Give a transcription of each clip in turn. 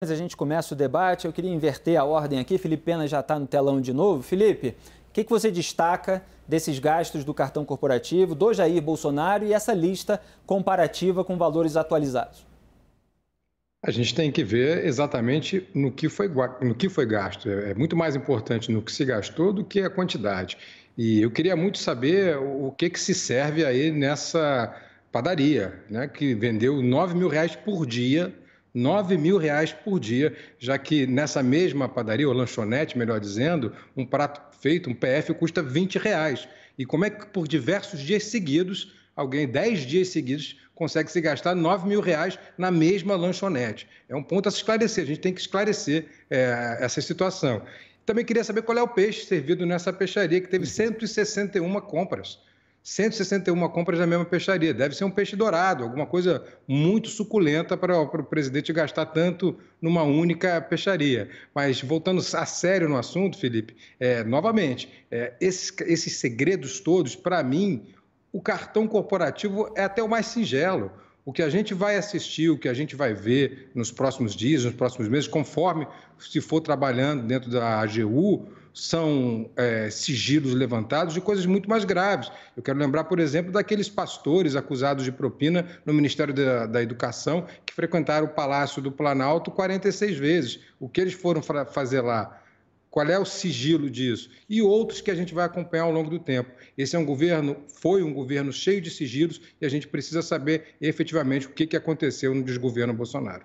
A gente começa o debate, eu queria inverter a ordem aqui. Felipe Pena já está no telão de novo. Felipe, o que você destaca desses gastos do cartão corporativo, do Jair Bolsonaro e essa lista comparativa com valores atualizados? A gente tem que ver exatamente no que foi gasto. É muito mais importante no que se gastou do que a quantidade. E eu queria muito saber o que se serve aí nessa padaria, né, que vendeu 9 mil reais por dia, 9 mil reais por dia, já que nessa mesma padaria, ou lanchonete, melhor dizendo, um prato feito, um PF, custa 20 reais. E como é que por diversos dias seguidos, alguém 10 dias seguidos, consegue se gastar 9 mil reais na mesma lanchonete? É um ponto a se esclarecer, a gente tem que esclarecer essa situação. Também queria saber qual é o peixe servido nessa peixaria, que teve 161 compras. 161 compras na mesma peixaria. Deve ser um peixe dourado, alguma coisa muito suculenta para o presidente gastar tanto numa única peixaria. Mas voltando a sério no assunto, Felipe, novamente, esses segredos todos, para mim, o cartão corporativo é até o mais singelo. O que a gente vai assistir, o que a gente vai ver nos próximos dias, nos próximos meses, conforme se for trabalhando dentro da AGU, são sigilos levantados de coisas muito mais graves. Eu quero lembrar, por exemplo, daqueles pastores acusados de propina no Ministério da Educação que frequentaram o Palácio do Planalto 46 vezes. O que eles foram fazer lá? Qual é o sigilo disso? E outros que a gente vai acompanhar ao longo do tempo. Esse foi um governo cheio de sigilos e a gente precisa saber efetivamente o que aconteceu no desgoverno Bolsonaro.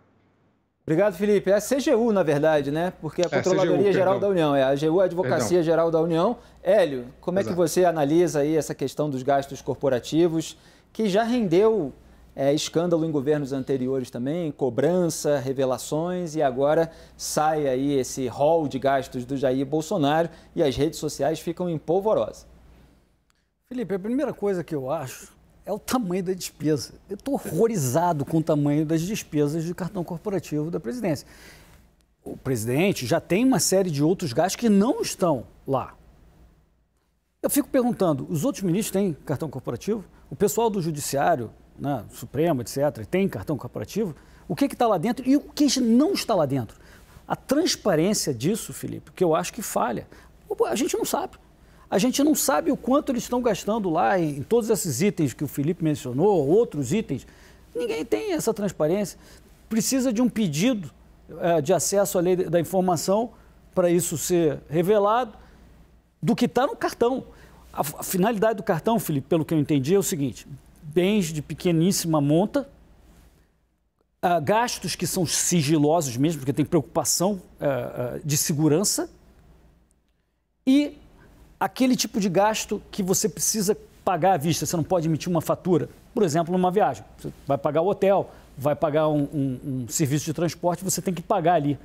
Obrigado, Felipe. É a CGU, na verdade, né? Porque a Controladoria Geral da União. A AGU, a Advocacia Geral da União. Hélio, como é que você analisa aí essa questão dos gastos corporativos, que já rendeu escândalo em governos anteriores também, cobrança, revelações, e agora sai aí esse rol de gastos do Jair Bolsonaro e as redes sociais ficam em polvorosa. Felipe, a primeira coisa que eu acho é o tamanho da despesa. Eu estou horrorizado com o tamanho das despesas de cartão corporativo da presidência. O presidente já tem uma série de outros gastos que não estão lá. Eu fico perguntando, os outros ministros têm cartão corporativo? O pessoal do Judiciário, né, Supremo, etc., tem cartão corporativo? O que está lá dentro e o que não está lá dentro? A transparência disso, Felipe, que eu acho que falha. A gente não sabe. A gente não sabe o quanto eles estão gastando lá em todos esses itens que o Felipe mencionou, outros itens. Ninguém tem essa transparência. Precisa de um pedido de acesso à lei da informação para isso ser revelado do que está no cartão. A finalidade do cartão, Felipe, pelo que eu entendi, é o seguinte: bens de pequeníssima monta, gastos que são sigilosos mesmo, porque tem preocupação de segurança, e aquele tipo de gasto que você precisa pagar à vista. Você não pode emitir uma fatura, por exemplo, numa viagem. Você vai pagar o hotel, vai pagar um serviço de transporte, você tem que pagar ali.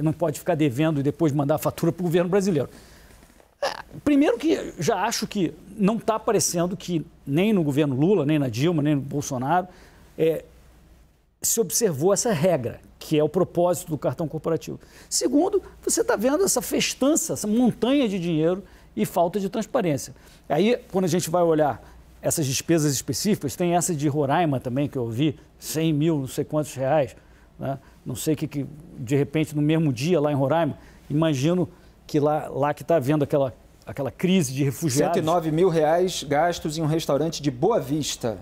Não pode ficar devendo e depois mandar a fatura para o governo brasileiro. Primeiro que já acho que não está parecendo que nem no governo Lula, nem na Dilma, nem no Bolsonaro, se observou essa regra, que é o propósito do cartão corporativo. Segundo, você está vendo essa festança, essa montanha de dinheiro e falta de transparência. Aí, quando a gente vai olhar essas despesas específicas, tem essa de Roraima também, que eu vi, 100 mil, não sei quantos reais, né? Não sei que, de repente, no mesmo dia, lá em Roraima, imagino que lá que está havendo aquela crise de refugiados. 109 mil reais gastos em um restaurante de Boa Vista,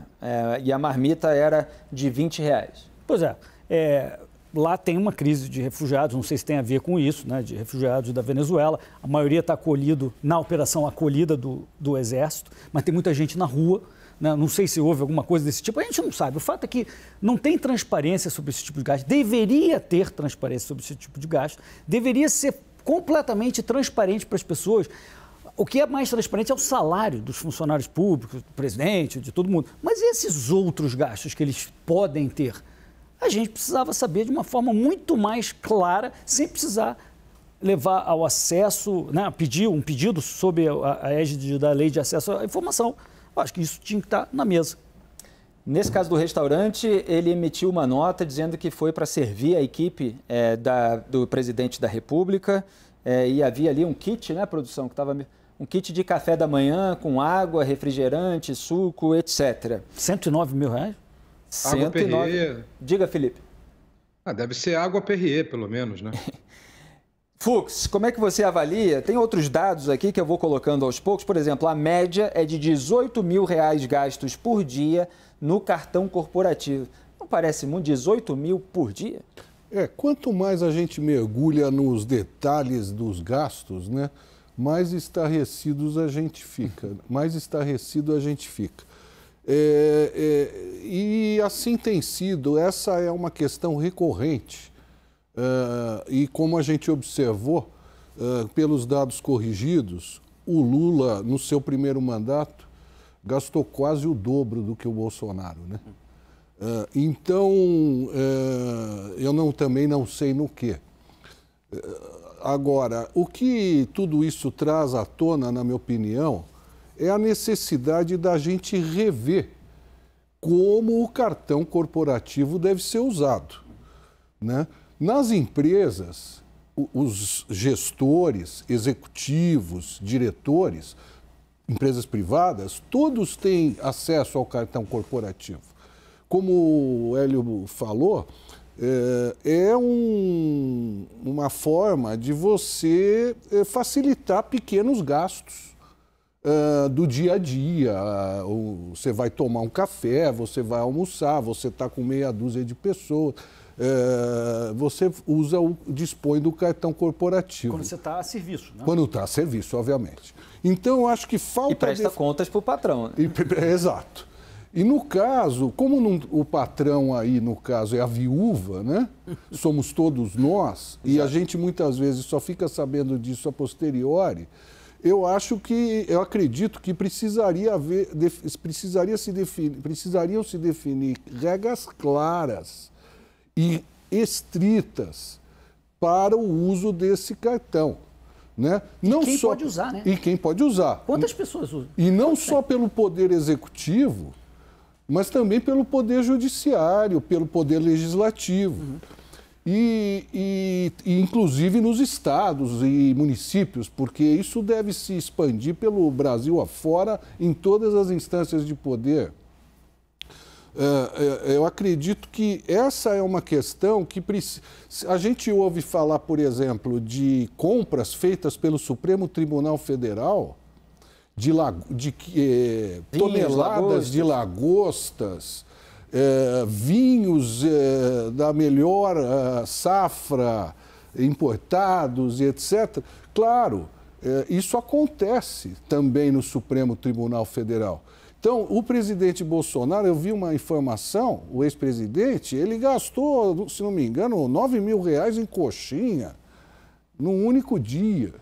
e a marmita era de 20 reais. Pois lá tem uma crise de refugiados, não sei se tem a ver com isso, né, de refugiados da Venezuela. A maioria está acolhido na operação acolhida do Exército, mas tem muita gente na rua, né? Não sei se houve alguma coisa desse tipo, a gente não sabe. O fato é que não tem transparência sobre esse tipo de gasto. Deveria ter transparência sobre esse tipo de gasto, deveria ser completamente transparente para as pessoas. O que é mais transparente é o salário dos funcionários públicos, do presidente, de todo mundo. Mas esses outros gastos que eles podem ter, a gente precisava saber de uma forma muito mais clara, sem precisar levar ao acesso, né, pedir um pedido sob a égide da lei de acesso à informação. Eu acho que isso tinha que estar na mesa. Nesse caso do restaurante, ele emitiu uma nota dizendo que foi para servir a equipe do presidente da República, e havia ali um kit, né, produção, que estava um kit de café da manhã com água, refrigerante, suco, etc. 109 mil reais? 109. Diga, Felipe. Deve ser água Perrier, pelo menos, né? Fux, como é que você avalia? Tem outros dados aqui que eu vou colocando aos poucos. Por exemplo, a média é de R$18 mil gastos por dia no cartão corporativo. Não parece muito? 18 mil por dia? Quanto mais a gente mergulha nos detalhes dos gastos, né, mais estarrecidos a gente fica. E assim tem sido. Essa é uma questão recorrente. E como a gente observou, pelos dados corrigidos, o Lula, no seu primeiro mandato, gastou quase o dobro do que o Bolsonaro, né? Então, eu também não sei no quê. Agora, o que tudo isso traz à tona, na minha opinião, é a necessidade da gente rever como o cartão corporativo deve ser usado, né? Nas empresas, os gestores, executivos, diretores, empresas privadas, todos têm acesso ao cartão corporativo. Como o Hélio falou, uma forma de você facilitar pequenos gastos do dia a dia. Você vai tomar um café, você vai almoçar, você está com meia dúzia de pessoas. Você dispõe do cartão corporativo. Quando você está a serviço, né? Quando está a serviço, obviamente. Então, eu acho que falta... E presta contas para o patrão, né? Exato. E no caso, como o patrão aí, no caso, é a viúva, né? Somos todos nós, e a gente muitas vezes só fica sabendo disso a posteriori, eu acredito que precisariam se definir regras claras e estritas para o uso desse cartão, né? Pode usar, né? E quem pode usar. Quantas pessoas usam? E não só pelo Poder Executivo, mas também pelo Poder Judiciário, pelo Poder Legislativo. E inclusive nos estados e municípios, porque isso deve se expandir pelo Brasil afora em todas as instâncias de poder. Eu acredito que essa é uma questão que a gente ouve falar, por exemplo, de compras feitas pelo Supremo Tribunal Federal, de toneladas de lagostas, vinhos da melhor safra, importados e etc. Claro, isso acontece também no Supremo Tribunal Federal. Então, o presidente Bolsonaro, eu vi uma informação, o ex-presidente, ele gastou, se não me engano, R$9 mil em coxinha num único dia,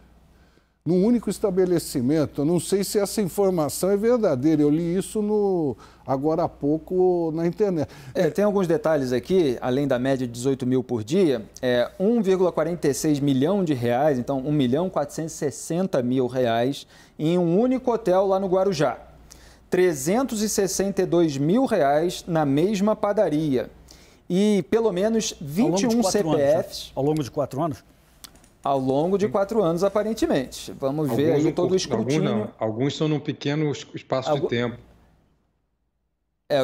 num único estabelecimento. Eu não sei se essa informação é verdadeira, eu li isso agora há pouco na internet. Tem alguns detalhes aqui, além da média de 18 mil por dia, 1,46 milhão de reais, então R$1.460.000 em um único hotel lá no Guarujá. R$362 mil na mesma padaria. E pelo menos 21 CPFs... Ao longo de 4 anos? Ao longo de 4 anos, aparentemente. Vamos ver aí todo o escrutínio. Alguns são num pequeno espaço de tempo.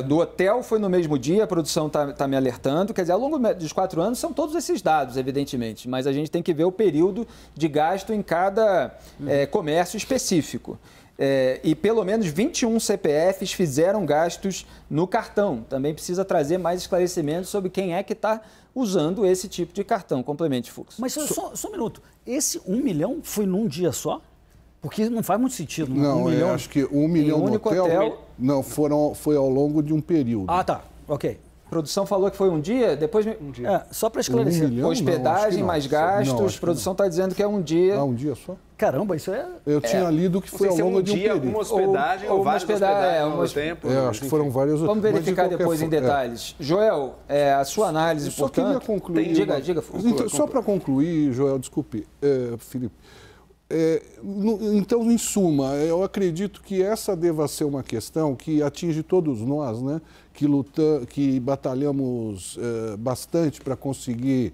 Do hotel foi no mesmo dia, a produção está me alertando. Quer dizer, ao longo dos 4 anos são todos esses dados, evidentemente. Mas a gente tem que ver o período de gasto em cada comércio específico. E pelo menos 21 CPFs fizeram gastos no cartão. Também precisa trazer mais esclarecimentos sobre quem é que está usando esse tipo de cartão. Complemente, Fux. Mas só um minuto. Esse 1 milhão foi num dia só? Porque não faz muito sentido. Não, eu acho que 1 milhão no hotel... Não, foi ao longo de um período. Ah, tá. Ok. A produção falou que foi um dia, depois... Um dia. Só para esclarecer. 1 milhão? Hospedagem, não, mais gastos, a produção está dizendo que é um dia. Um dia só? Caramba, isso é... Eu tinha lido que foi ao longo de um período. Uma hospedagem ou várias hospedagens ao mesmo tempo. Acho que foram várias. Vamos verificar depois em detalhes. Joel, a sua análise, só queria concluir. Diga. Então, só para concluir, Joel, desculpe, Felipe. Então, em suma, eu acredito que essa deva ser uma questão que atinge todos nós, né? Que batalhamos bastante para conseguir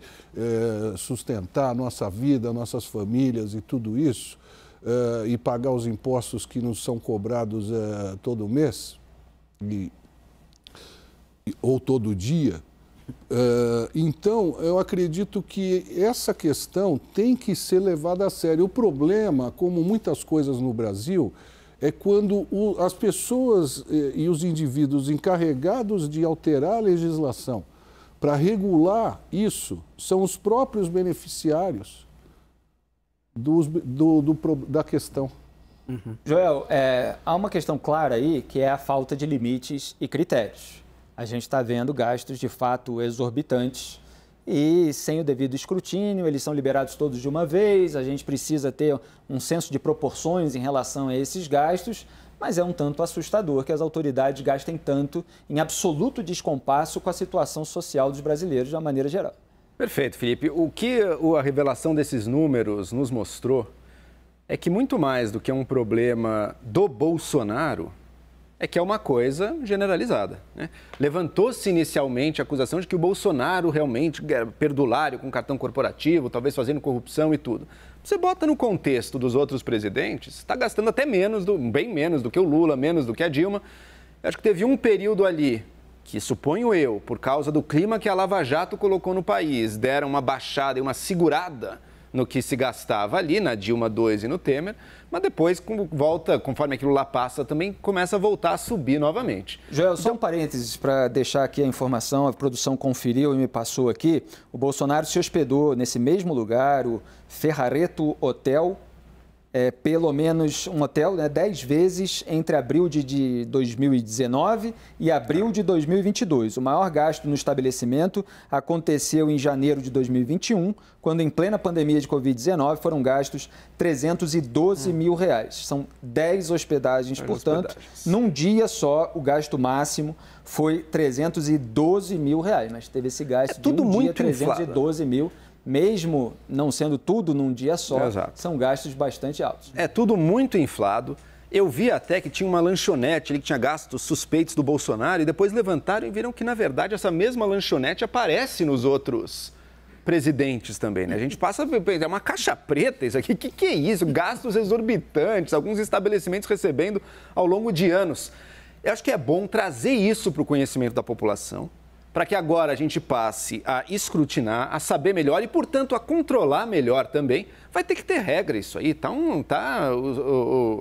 sustentar a nossa vida, nossas famílias e tudo isso, e pagar os impostos que nos são cobrados todo mês ou todo dia. Então, eu acredito que essa questão tem que ser levada a sério. O problema, como muitas coisas no Brasil, é quando as pessoas e os indivíduos encarregados de alterar a legislação para regular isso são os próprios beneficiários da questão. Uhum. Joel, há uma questão clara aí, que é a falta de limites e critérios. A gente está vendo gastos de fato exorbitantes e sem o devido escrutínio, eles são liberados todos de uma vez, a gente precisa ter um senso de proporções em relação a esses gastos, mas é um tanto assustador que as autoridades gastem tanto em absoluto descompasso com a situação social dos brasileiros de uma maneira geral. Perfeito, Felipe. O que a revelação desses números nos mostrou é que muito mais do que um problema do Bolsonaro, é que é uma coisa generalizada, né? Levantou-se inicialmente a acusação de que o Bolsonaro realmente é perdulário com cartão corporativo, talvez fazendo corrupção e tudo. Você bota no contexto dos outros presidentes, está gastando até bem menos do que o Lula, menos do que a Dilma. Eu acho que teve um período ali que, suponho eu, por causa do clima que a Lava Jato colocou no país, deram uma baixada e uma segurada no que se gastava ali, na Dilma II e no Temer, mas depois, conforme aquilo lá passa, também começa a voltar a subir novamente. Joel, só um parênteses para deixar aqui a informação, a produção conferiu e me passou aqui, o Bolsonaro se hospedou nesse mesmo lugar, o Ferrareto Hotel, pelo menos um hotel, 10 vezes entre abril de 2019 e abril de 2022. O maior gasto no estabelecimento aconteceu em janeiro de 2021, quando em plena pandemia de Covid-19 foram gastos R$312 mil. São 10 hospedagens, portanto, num dia só o gasto máximo foi R$312 mil, mas teve esse gasto tudo de um muito dia, 312 mil. Mesmo não sendo tudo num dia só, são gastos bastante altos. É tudo muito inflado. Eu vi até que tinha uma lanchonete ali que tinha gastos suspeitos do Bolsonaro e depois levantaram e viram que, na verdade, essa mesma lanchonete aparece nos outros presidentes também, né? A gente passa a ver, é uma caixa preta isso aqui. O que é isso? Gastos exorbitantes, alguns estabelecimentos recebendo ao longo de anos. Eu acho que é bom trazer isso para o conhecimento da população, para que agora a gente passe a escrutinar, a saber melhor e, portanto, a controlar melhor também. Vai ter que ter regra isso aí.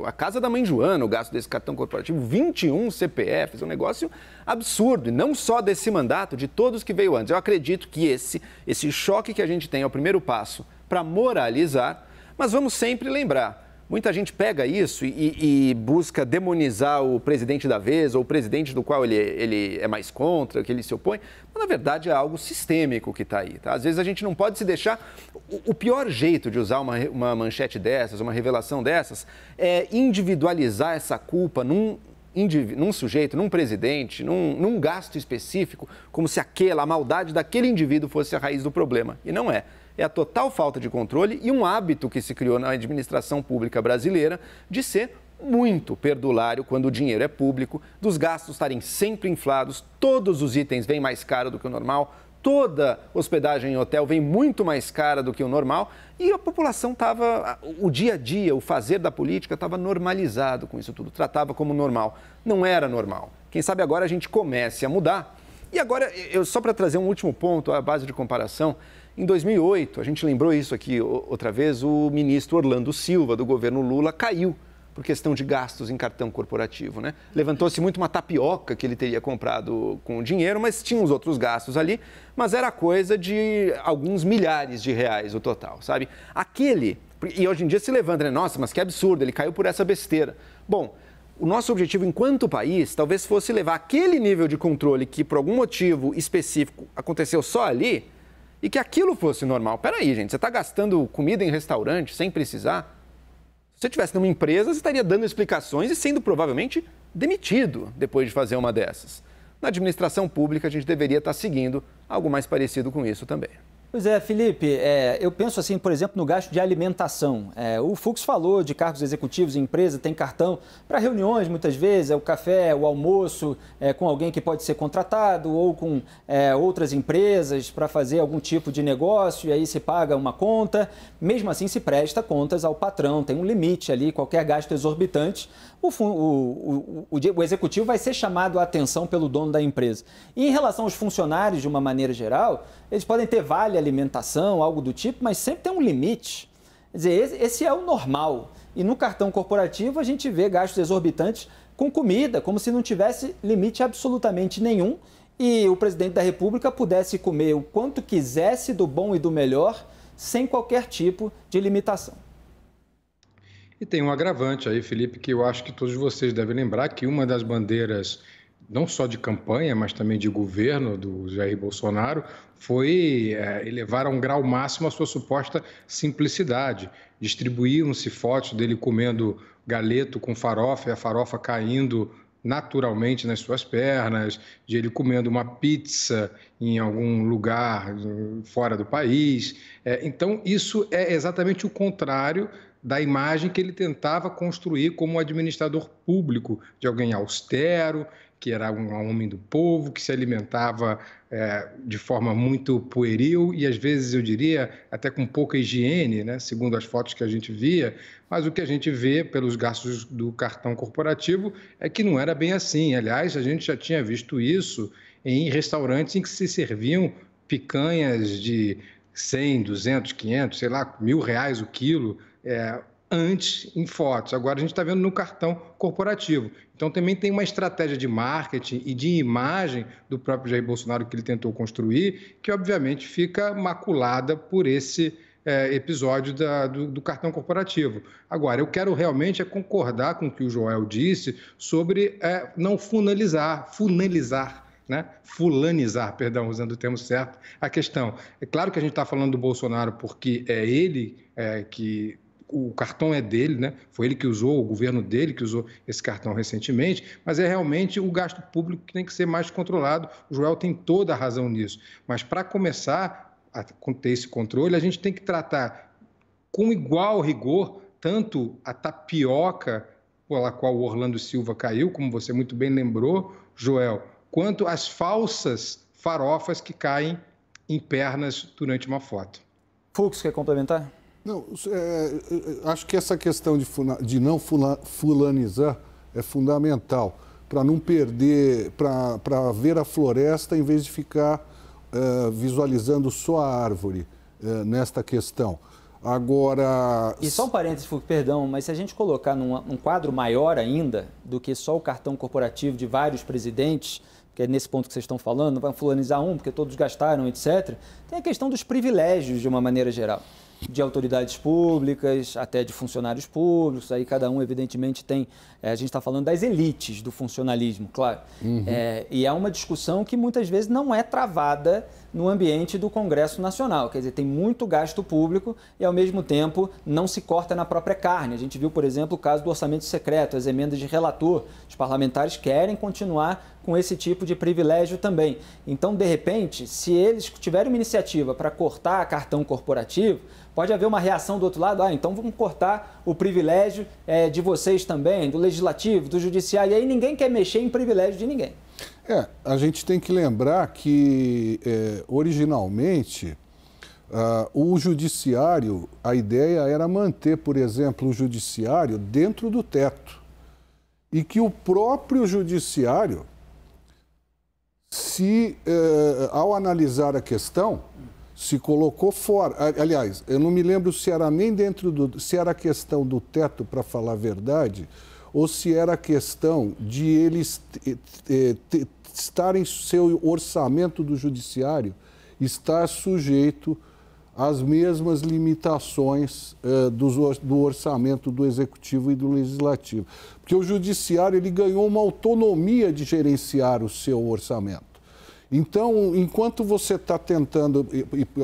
A casa da mãe Joana, o gasto desse cartão corporativo, 21 CPFs, é um negócio absurdo. E não só desse mandato, de todos que veio antes. Eu acredito que esse choque que a gente tem é o primeiro passo para moralizar, mas vamos sempre lembrar. Muita gente pega isso e busca demonizar o presidente da vez ou o presidente do qual ele é mais contra, que ele se opõe. Mas, na verdade, é algo sistêmico que está aí. Tá? Às vezes, a gente não pode se deixar... O pior jeito de usar uma manchete dessas, uma revelação dessas, é individualizar essa culpa num sujeito, num presidente, num gasto específico, como se a maldade daquele indivíduo fosse a raiz do problema. E não é. É a total falta de controle e um hábito que se criou na administração pública brasileira de ser muito perdulário quando o dinheiro é público, dos gastos estarem sempre inflados, todos os itens vêm mais caro do que o normal, toda hospedagem em hotel vem muito mais cara do que o normal e a população o dia a dia, o fazer da política estava normalizado com isso tudo, tratava como normal. Não era normal. Quem sabe agora a gente comece a mudar. E agora, só para trazer um último ponto, a base de comparação, em 2008, a gente lembrou isso aqui outra vez, o ministro Orlando Silva, do governo Lula, caiu por questão de gastos em cartão corporativo, né? Levantou-se muito uma tapioca que ele teria comprado com o dinheiro, mas tinha os outros gastos ali, mas era coisa de alguns milhares de reais o total, sabe? E hoje em dia se levanta, né? Nossa, mas que absurdo, ele caiu por essa besteira. Bom, o nosso objetivo enquanto país talvez fosse levar aquele nível de controle que por algum motivo específico aconteceu só ali, e que aquilo fosse normal. Peraí, gente, você está gastando comida em restaurante sem precisar? Se você estivesse numa empresa, você estaria dando explicações e sendo provavelmente demitido depois de fazer uma dessas. Na administração pública, a gente deveria estar seguindo algo mais parecido com isso também. Pois é, Felipe, eu penso assim, por exemplo, no gasto de alimentação. O Fux falou de cargos executivos em empresa, tem cartão para reuniões, muitas vezes, o café, o almoço, com alguém que pode ser contratado ou com outras empresas para fazer algum tipo de negócio, e aí se paga uma conta. Mesmo assim, se presta contas ao patrão, tem um limite ali, qualquer gasto exorbitante, o executivo vai ser chamado a atenção pelo dono da empresa. E em relação aos funcionários, de uma maneira geral, eles podem ter vale alimentação, algo do tipo, mas sempre tem um limite. Quer dizer, esse é o normal. E no cartão corporativo a gente vê gastos exorbitantes com comida, como se não tivesse limite absolutamente nenhum e o presidente da República pudesse comer o quanto quisesse do bom e do melhor, sem qualquer tipo de limitação. E tem um agravante aí, Felipe, que eu acho que todos vocês devem lembrar, que uma das bandeiras, não só de campanha, mas também de governo do Jair Bolsonaro, foi elevar a um grau máximo a sua suposta simplicidade. Distribuíram-se fotos dele comendo galeto com farofa e a farofa caindo naturalmente nas suas pernas, de ele comendo uma pizza em algum lugar fora do país. Então, isso é exatamente o contrário da imagem que ele tentava construir como administrador público, de alguém austero, que era um homem do povo, que se alimentava de forma muito pueril e, às vezes, eu diria, até com pouca higiene, né? Segundo as fotos que a gente via. Mas o que a gente vê pelos gastos do cartão corporativo é que não era bem assim. Aliás, a gente já tinha visto isso em restaurantes em que se serviam picanhas de 100, 200, 500, sei lá, R$1.000 o quilo, antes em fotos. Agora a gente está vendo no cartão corporativo. Então também tem uma estratégia de marketing e de imagem do próprio Jair Bolsonaro que ele tentou construir, que obviamente fica maculada por esse episódio do cartão corporativo. Agora, eu quero realmente concordar com o que o Joel disse sobre não fulanizar, né? Fulanizar, perdão, usando o termo certo, a questão. É claro que a gente está falando do Bolsonaro porque é ele que o cartão é dele, né? Foi ele que usou, o governo dele que usou esse cartão recentemente, mas é realmente o gasto público que tem que ser mais controlado. O Joel tem toda a razão nisso. Mas para começar a ter esse controle, a gente tem que tratar com igual rigor tanto a tapioca pela qual o Orlando Silva caiu, como você muito bem lembrou, Joel, quanto as falsas farofas que caem em pernas durante uma foto. Fux, quer complementar? Não, acho que essa questão de não fulanizar é fundamental, para não perder, para ver a floresta em vez de ficar visualizando só a árvore nesta questão. Agora... E só um parênteses, Fux, perdão, mas se a gente colocar num quadro maior ainda do que só o cartão corporativo de vários presidentes, que é nesse ponto que vocês estão falando, não vai fulanizar um porque todos gastaram, etc., tem a questão dos privilégios de uma maneira geral. De autoridades públicas, até de funcionários públicos, aí cada um, evidentemente, tem... a gente está falando das elites do funcionalismo, claro. Uhum. E é uma discussão que muitas vezes não é travada no ambiente do Congresso Nacional. Quer dizer, tem muito gasto público e, ao mesmo tempo, não se corta na própria carne. A gente viu, por exemplo, o caso do orçamento secreto, as emendas de relator. Os parlamentares querem continuar com esse tipo de privilégio também. Então, de repente, se eles tiverem uma iniciativa para cortar cartão corporativo, pode haver uma reação do outro lado, então vamos cortar o privilégio de vocês também, do Legislativo, do Judiciário, e aí ninguém quer mexer em privilégio de ninguém. A gente tem que lembrar que, originalmente, o Judiciário, a ideia era manter, por exemplo, o Judiciário dentro do teto. E que o próprio Judiciário, ao analisar a questão, se colocou fora. Aliás, eu não me lembro se era nem se era a questão do teto, para falar a verdade, ou se era a questão de eles estarem, seu orçamento do Judiciário estar sujeito às mesmas limitações do orçamento do Executivo e do Legislativo. Porque o Judiciário ele ganhou uma autonomia de gerenciar o seu orçamento. Então, enquanto você está tentando,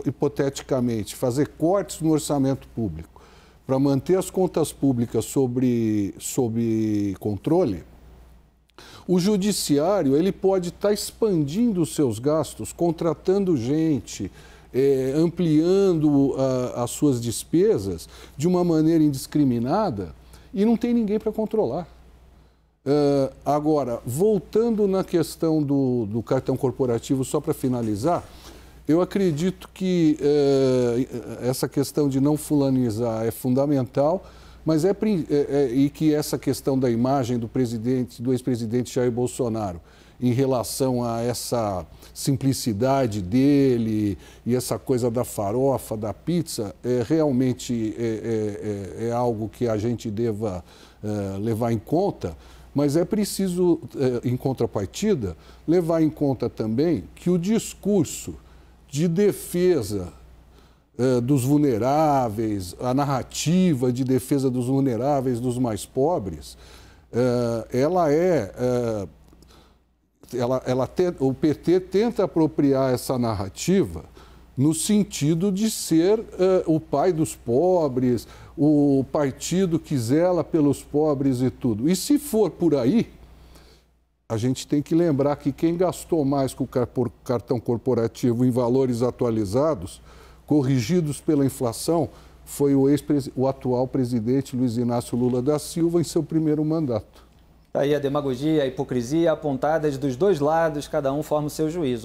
hipoteticamente, fazer cortes no orçamento público para manter as contas públicas sob controle, o Judiciário ele pode estar expandindo os seus gastos, contratando gente, ampliando as suas despesas de uma maneira indiscriminada e não tem ninguém para controlar. Agora, voltando na questão do cartão corporativo, só para finalizar, eu acredito que essa questão de não fulanizar é fundamental, mas e que essa questão da imagem do ex-presidente Jair Bolsonaro em relação a essa simplicidade dele e essa coisa da farofa, da pizza, realmente é algo que a gente deva levar em conta, mas é preciso, em contrapartida, levar em conta também que o discurso de defesa dos vulneráveis, a narrativa de defesa dos vulneráveis, dos mais pobres, o PT tenta apropriar essa narrativa no sentido de ser o pai dos pobres, o partido que zela pelos pobres e tudo. E se for por aí, a gente tem que lembrar que quem gastou mais com o cartão corporativo em valores atualizados, corrigidos pela inflação, foi o atual presidente Luiz Inácio Lula da Silva em seu primeiro mandato. Aí a demagogia, a hipocrisia apontadas dos dois lados, cada um forma o seu juízo.